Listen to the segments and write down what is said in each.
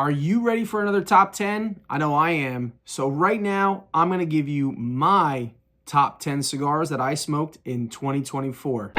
Are you ready for another top 10? I know I am. So right now, I'm going to give you my top 10 cigars that I smoked in 2024.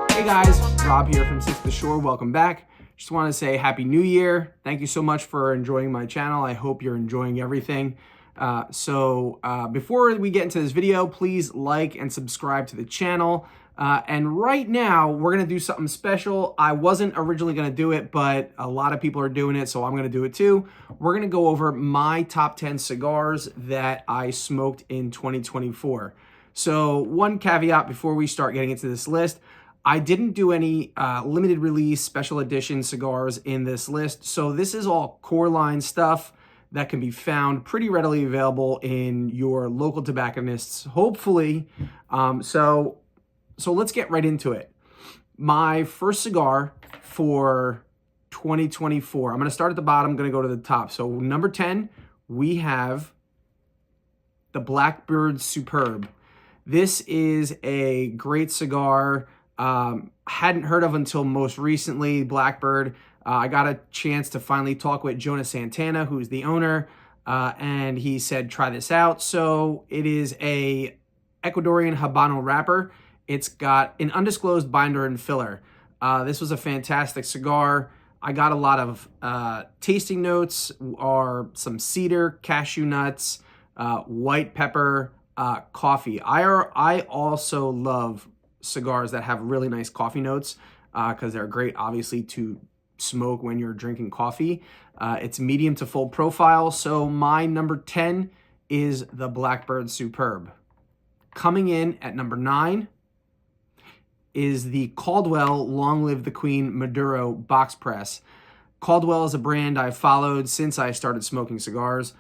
Hey guys, Rob here from Six the Shore. Welcome back. Just want to say Happy New Year. Thank you so much for enjoying my channel. I hope you're enjoying everything. Before we get into this video, please like and subscribe to the channel. And right now, we're going to do something special. I wasn't originally going to do it, but a lot of people are doing it, so I'm going to do it too. We're going to go over my top 10 cigars that I smoked in 2024. So one caveat before we start getting into this list, I didn't do any limited release special edition cigars in this list. So this is all core line stuff that can be found pretty readily available in your local tobacconists, hopefully. So let's get right into it. My first cigar for 2024, I'm going to start at the bottom, I'm going to go to the top. So number 10, we have the Blackbird Superb. This is a great cigar. Hadn't heard of until most recently, Blackbird. I got a chance to finally talk with Jonas Santana, who's the owner, and he said, try this out. So it is a Ecuadorian Habano wrapper. It's got an undisclosed binder and filler. This was a fantastic cigar. I got a lot of tasting notes, or some cedar, cashew nuts, white pepper, coffee. I also love cigars that have really nice coffee notes because they're great, obviously, to smoke when you're drinking coffee. It's medium to full profile. So my number 10 is the Blackbird Superb. Coming in at number 9 is the Caldwell Long Live the Queen Maduro Box Press. Caldwell is a brand I've followed since I started smoking cigars.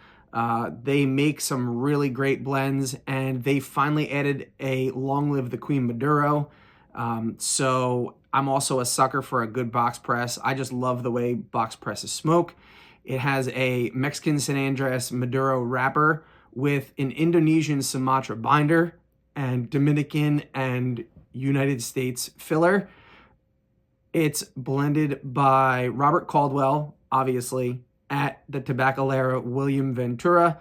They make some really great blends, and they finally added a Long Live the Queen Maduro. So I'm also a sucker for a good box press. I just love the way box presses smoke. It has a Mexican San Andres Maduro wrapper with an Indonesian Sumatra binder and Dominican and United States filler. It's blended by Robert Caldwell, obviously, at the Tabacalera William Ventura.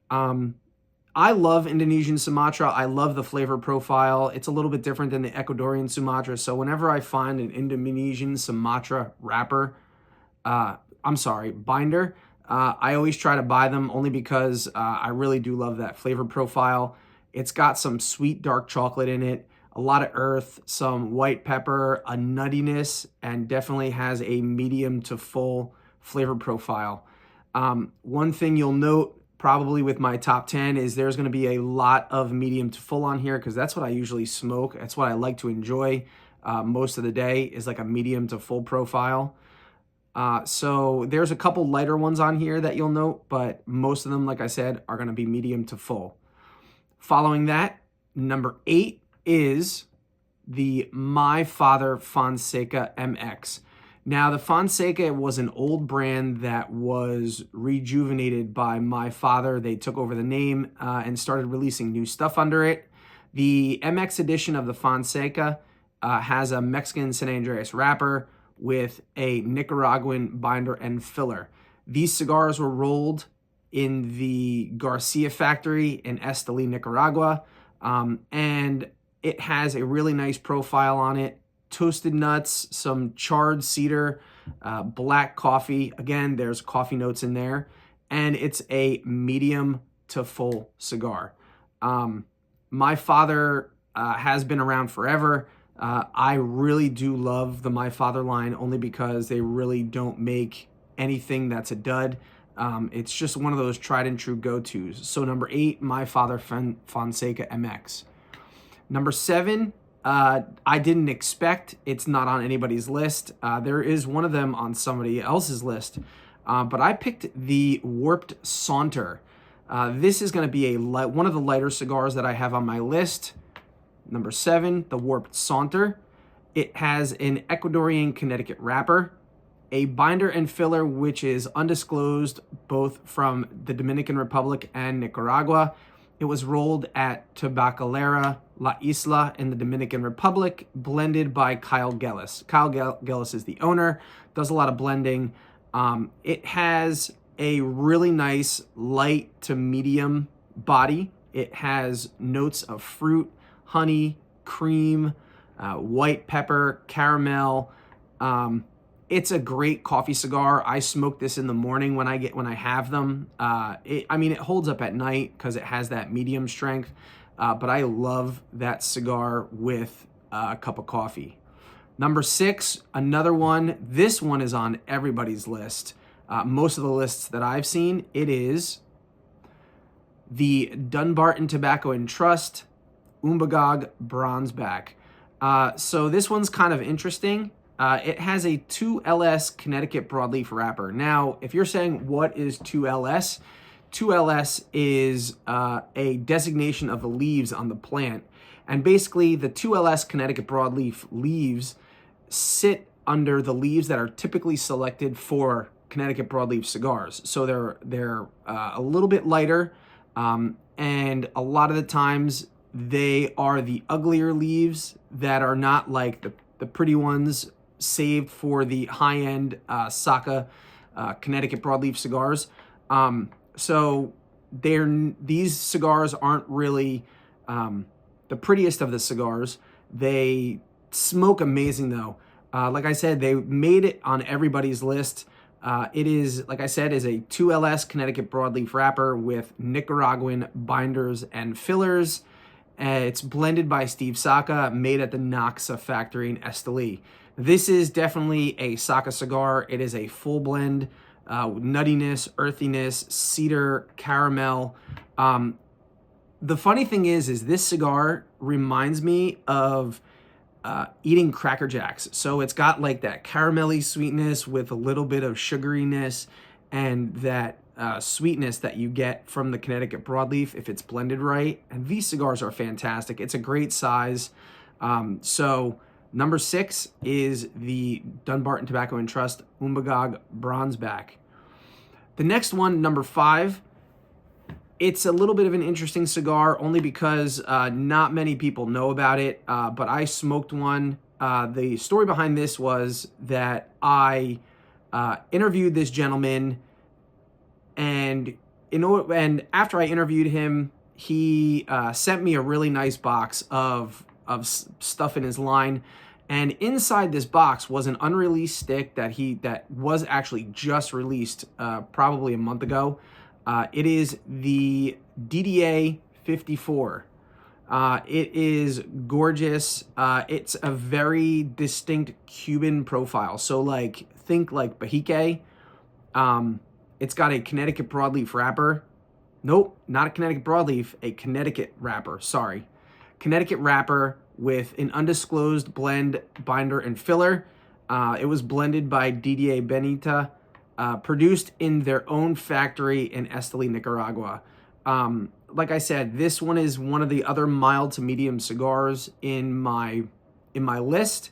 I love Indonesian Sumatra. I love the flavor profile. It's a little bit different than the Ecuadorian Sumatra. So whenever I find an Indonesian Sumatra binder, I always try to buy them only because I really do love that flavor profile. It's got some sweet dark chocolate in it, a lot of earth, some white pepper, a nuttiness, and definitely has a medium to full flavor profile. One thing you'll note probably with my top 10 is there's going to be a lot of medium to full on here because that's what I usually smoke. That's what I like to enjoy most of the day, is like a medium to full profile. So there's a couple lighter ones on here that you'll note, but most of them, like I said, are going to be medium to full. Following that, number 8 is the My Father Fonseca MX. Now, the Fonseca was an old brand that was rejuvenated by My Father. They took over the name and started releasing new stuff under it. The MX edition of the Fonseca has a Mexican San Andres wrapper with a Nicaraguan binder and filler. These cigars were rolled in the Garcia factory in Esteli, Nicaragua, and it has a really nice profile on it. Toasted nuts, some charred cedar, black coffee. Again, there's coffee notes in there. And it's a medium to full cigar. My Father has been around forever. I really do love the My Father line only because they really don't make anything that's a dud. It's just one of those tried and true go-tos. So number 8, My Father Fonseca MX. Number 7, I didn't expect. It's not on anybody's list. There is one of them on somebody else's list, but I picked the Warped Saunter. This is going to be one of the lighter cigars that I have on my list. Number 7, the Warped Saunter. It has an Ecuadorian Connecticut wrapper, a binder and filler which is undisclosed, both from the Dominican Republic and Nicaragua. It was rolled at Tabacalera La Isla in the Dominican Republic, blended by Kyle Gellis. Kyle Gellis is the owner, does a lot of blending. It has a really nice light to medium body. It has notes of fruit, honey, cream, white pepper, caramel. It's a great coffee cigar. I smoke this in the morning when I have them. It holds up at night because it has that medium strength. But I love that cigar with a cup of coffee. Number 6, another one. This one is on everybody's list. Most of the lists that I've seen, it is the Dunbarton Tobacco and Trust Umbagog Bronzeback. So this one's kind of interesting. It has a 2LS Connecticut broadleaf wrapper. Now, if you're saying what is 2LS, 2LS is a designation of the leaves on the plant. And basically, the 2LS Connecticut broadleaf leaves sit under the leaves that are typically selected for Connecticut broadleaf cigars. So they're a little bit lighter, and a lot of the times they are the uglier leaves that are not like the pretty ones saved for the high-end Saka Connecticut broadleaf cigars. So these cigars aren't really the prettiest of the cigars. They smoke amazing though. Like I said, they made it on everybody's list. It is, like I said, is a 2LS Connecticut broadleaf wrapper with Nicaraguan binders and fillers. It's blended by Steve Saka, made at the Noxa factory in Esteli. This is definitely a Saka cigar. It is a full blend, nuttiness, earthiness, cedar, caramel. The funny thing is this cigar reminds me of eating Cracker Jacks. So it's got like that caramelly sweetness with a little bit of sugariness and that sweetness that you get from the Connecticut broadleaf if it's blended right. And these cigars are fantastic. It's a great size. So number 6 is the Dunbarton Tobacco and Trust Umbagog Bronzeback. The next one, number 5, it's a little bit of an interesting cigar only because not many people know about it, but I smoked one. The story behind this was that I interviewed this gentleman, and after I interviewed him, he sent me a really nice box of stuff in his line. And inside this box was an unreleased stick that was actually just released probably a month ago. It is the DDA 54. It is gorgeous. It's a very distinct Cuban profile. So like think like Bahique. It's got a Connecticut broadleaf wrapper. Nope, not a Connecticut broadleaf, a Connecticut wrapper. Sorry. Connecticut wrapper with an undisclosed blend, binder, and filler. It was blended by DDA Benita, produced in their own factory in Esteli, Nicaragua. Like I said, this one is one of the other mild to medium cigars in my list,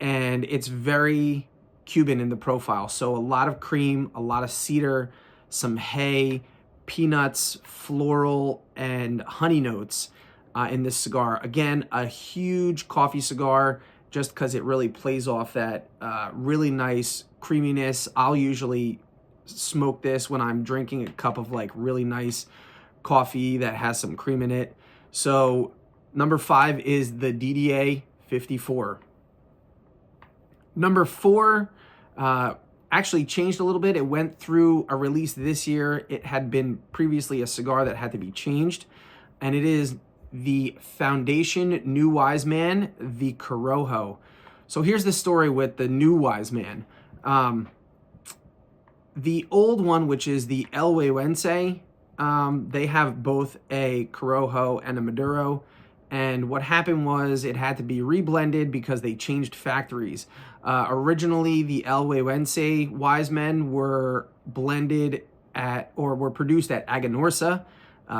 and it's very Cuban in the profile. So a lot of cream, a lot of cedar, some hay, peanuts, floral, and honey notes in this cigar. Again, a huge coffee cigar just because it really plays off that really nice creaminess. I'll usually smoke this when I'm drinking a cup of like really nice coffee that has some cream in it. So number 5 is the DDA 54. Number 4 actually changed a little bit. It went through a release this year. It had been previously a cigar that had to be changed, and it is the Foundation New Wise Man, the Corojo. So here's the story with the New Wise Man. The old one, which is the El Huehuense, they have both a Corojo and a Maduro. And what happened was it had to be reblended because they changed factories. Originally, the El Huehuense Wise Men were blended were produced at Aganorsa.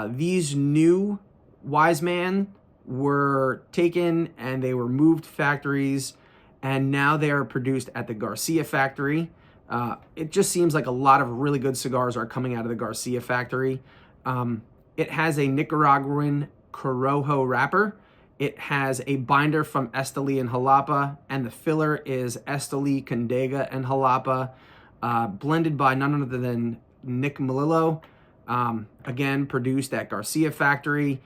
These new Wise Man were taken and they were moved factories, and now they are produced at the Garcia factory. It just seems like a lot of really good cigars are coming out of the Garcia factory. It has a Nicaraguan Corojo wrapper. It has a binder from Esteli and Jalapa, and the filler is Esteli, Condega, and Jalapa, blended by none other than Nick Melillo. Again, produced at Garcia factory.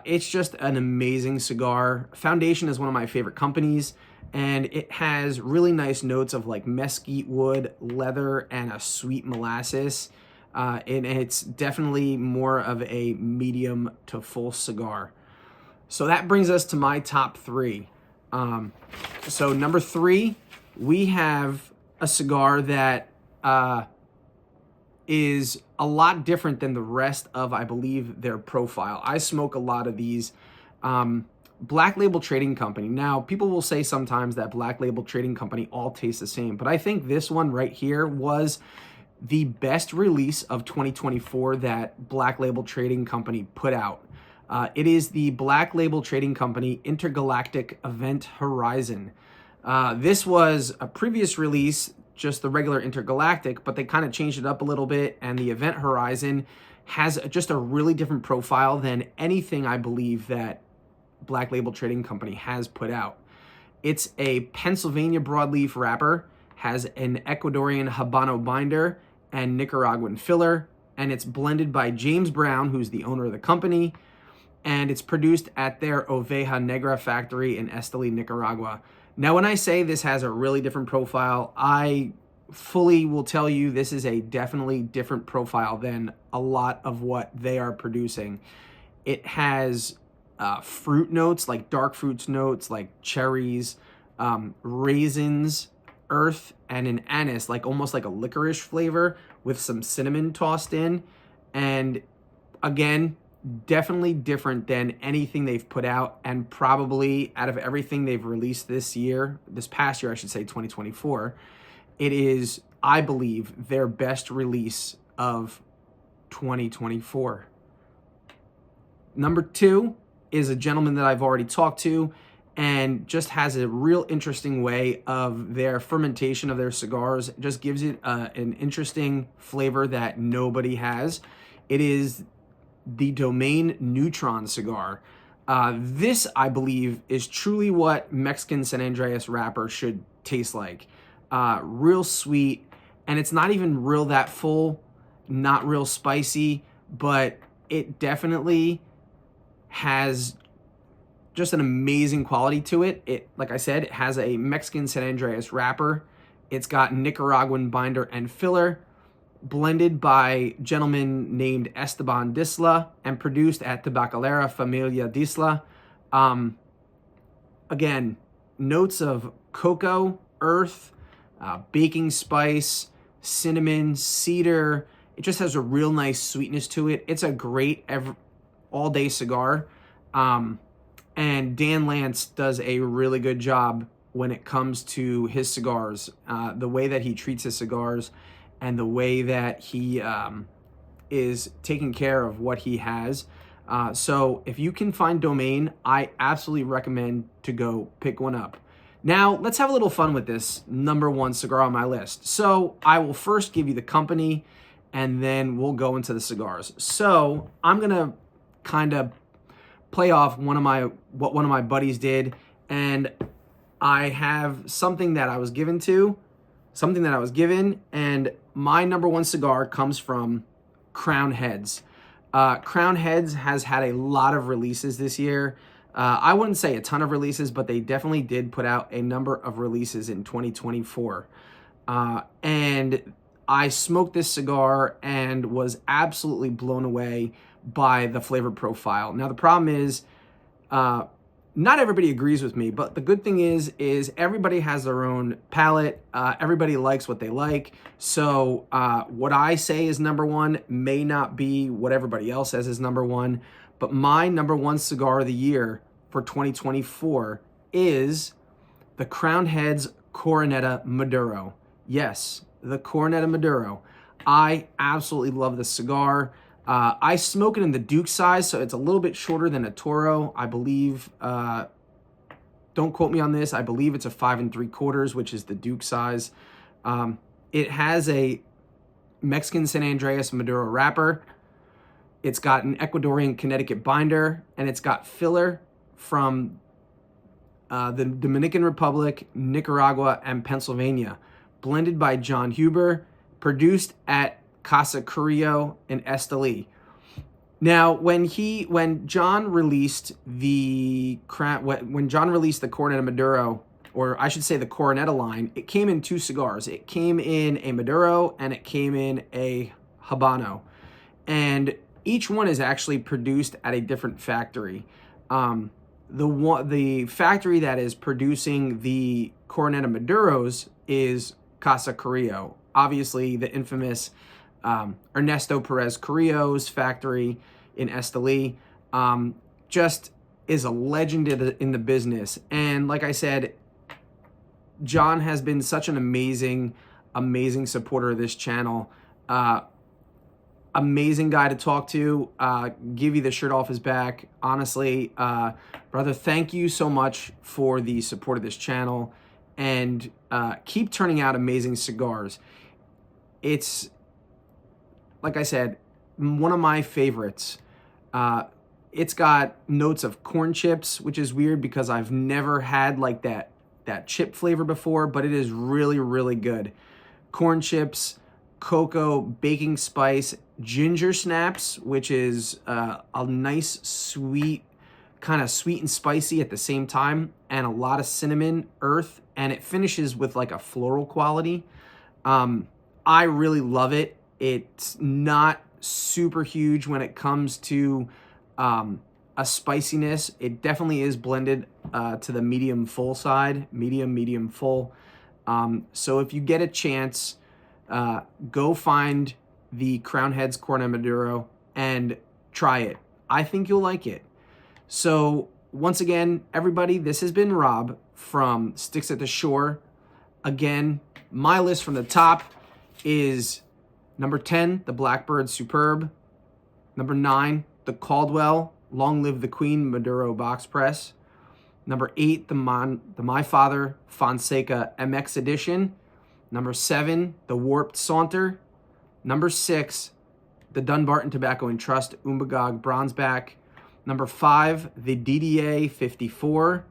It's just an amazing cigar. Foundation is one of my favorite companies, and it has really nice notes of like mesquite wood, leather, and a sweet molasses. And it's definitely more of a medium to full cigar. So that brings us to my top three. So number three, we have a cigar that is a lot different than the rest of, I believe, their profile. I smoke a lot of these. Black Label Trading Company. Now, people will say sometimes that Black Label Trading Company all taste the same, but I think this one right here was the best release of 2024 that Black Label Trading Company put out. It is the Black Label Trading Company Intergalactic Event Horizon. This was a previous release, just the regular Intergalactic, but they kind of changed it up a little bit, and the Event Horizon has just a really different profile than anything I believe that Black Label Trading Company has put out. It's a Pennsylvania broadleaf wrapper, has an Ecuadorian Habano binder, and Nicaraguan filler, and it's blended by James Brown, who's the owner of the company, and it's produced at their Oveja Negra factory in Esteli, Nicaragua. Now, when I say this has a really different profile, I fully will tell you this is a definitely different profile than a lot of what they are producing. It has fruit notes, like dark fruits notes, like cherries, raisins, earth, and an anise, like almost like a licorice flavor with some cinnamon tossed in. And again, definitely different than anything they've put out, and probably out of everything they've released this past year, I should say 2024, it is, I believe, their best release of 2024. Number two is a gentleman that I've already talked to, and just has a real interesting way of their fermentation of their cigars. It just gives it an interesting flavor that nobody has. It is the Domain Neutron cigar. This, I believe, is truly what Mexican San Andreas wrapper should taste like. Real sweet, and it's not even real that full, not real spicy, but it definitely has just an amazing quality to it. It, like I said, it has a Mexican San Andreas wrapper. It's got Nicaraguan binder and filler, blended by a gentleman named Esteban Disla, and produced at Tabacalera Familia Disla. Again, notes of cocoa, earth, baking spice, cinnamon, cedar. It just has a real nice sweetness to it. It's a great all-day cigar. And Dan Lance does a really good job when it comes to his cigars. The way that he treats his cigars and the way that he is taking care of what he has. So if you can find Domain, I absolutely recommend to go pick one up. Now, let's have a little fun with this number one cigar on my list. So I will first give you the company, and then we'll go into the cigars. So I'm going to kind of play off what one of my buddies did, and I have something that I was given, and my number one cigar comes from Crown Heads. Crown Heads has had a lot of releases this year. I wouldn't say a ton of releases, but they definitely did put out a number of releases in 2024. And I smoked this cigar and was absolutely blown away by the flavor profile. Now, the problem is, not everybody agrees with me, but the good thing is everybody has their own palate. Everybody likes what they like. So what I say is number one may not be what everybody else says is number one, but my number one cigar of the year for 2024 is the Crown Heads Coroneta Maduro. Yes, the Coroneta Maduro. I absolutely love this cigar. I smoke it in the Duke size, so it's a little bit shorter than a Toro, I believe. Don't quote me on this. I believe it's a 5 3/4, which is the Duke size. It has a Mexican San Andreas Maduro wrapper. It's got an Ecuadorian Connecticut binder, and it's got filler from the Dominican Republic, Nicaragua, and Pennsylvania, blended by John Huber, produced at Casa Carrillo in Esteli. Now, when John released the Coroneta Maduro, or I should say the Coroneta line, it came in 2 cigars. It came in a Maduro and it came in a Habano, and each one is actually produced at a different factory. The factory that is producing the Coroneta Maduros is Casa Carrillo. Obviously, the infamous Ernesto Perez Carrillo's factory in Esteli, just is a legend in the business. And like I said, John has been such an amazing supporter of this channel. Amazing guy to talk to. Give you the shirt off his back. Honestly, brother, thank you so much for the support of this channel, and keep turning out amazing cigars. It's, like I said, one of my favorites. It's got notes of corn chips, which is weird because I've never had like that chip flavor before, but it is really, really good. Corn chips, cocoa, baking spice, ginger snaps, which is a nice sweet, kind of sweet and spicy at the same time, and a lot of cinnamon, earth, and it finishes with like a floral quality. I really love it. It's not super huge when it comes to a spiciness. It definitely is blended to the medium full side, medium full. So if you get a chance, go find the Crown Heads Coroneta Maduro and try it. I think you'll like it. So once again, everybody, this has been Rob from Sticks at the Shore. Again, my list from the top is number 10, the Blackbird Superb. Number 9, the Caldwell Long Live the Queen Maduro Box Press. Number 8, the My Father Fonseca MX Edition. Number 7, the Warped Saunter. Number 6, the Dunbarton Tobacco and Trust Umbagog Bronzeback. Number 5, the DDA 54.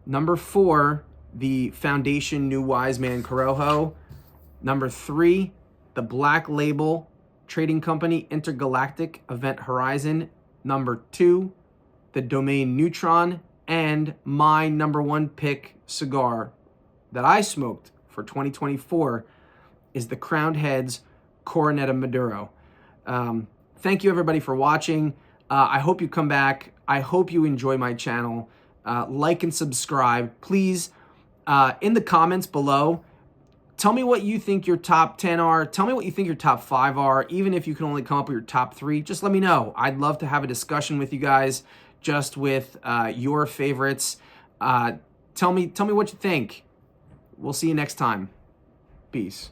Number 4, the Foundation New Wise Man Corojo. Number 3, the Black Label Trading Company Intergalactic Event Horizon. Number 2, the Domain Neutron. And my number 1 pick cigar that I smoked for 2024 is the Crowned Heads Coroneta Maduro. Thank you everybody for watching. I hope you come back. I hope you enjoy my channel. Like and subscribe. Please, in the comments below, tell me what you think your top 10 are. Tell me what you think your top 5 are. Even if you can only come up with your top 3, just let me know. I'd love to have a discussion with you guys just with your favorites. Tell me what you think. We'll see you next time. Peace.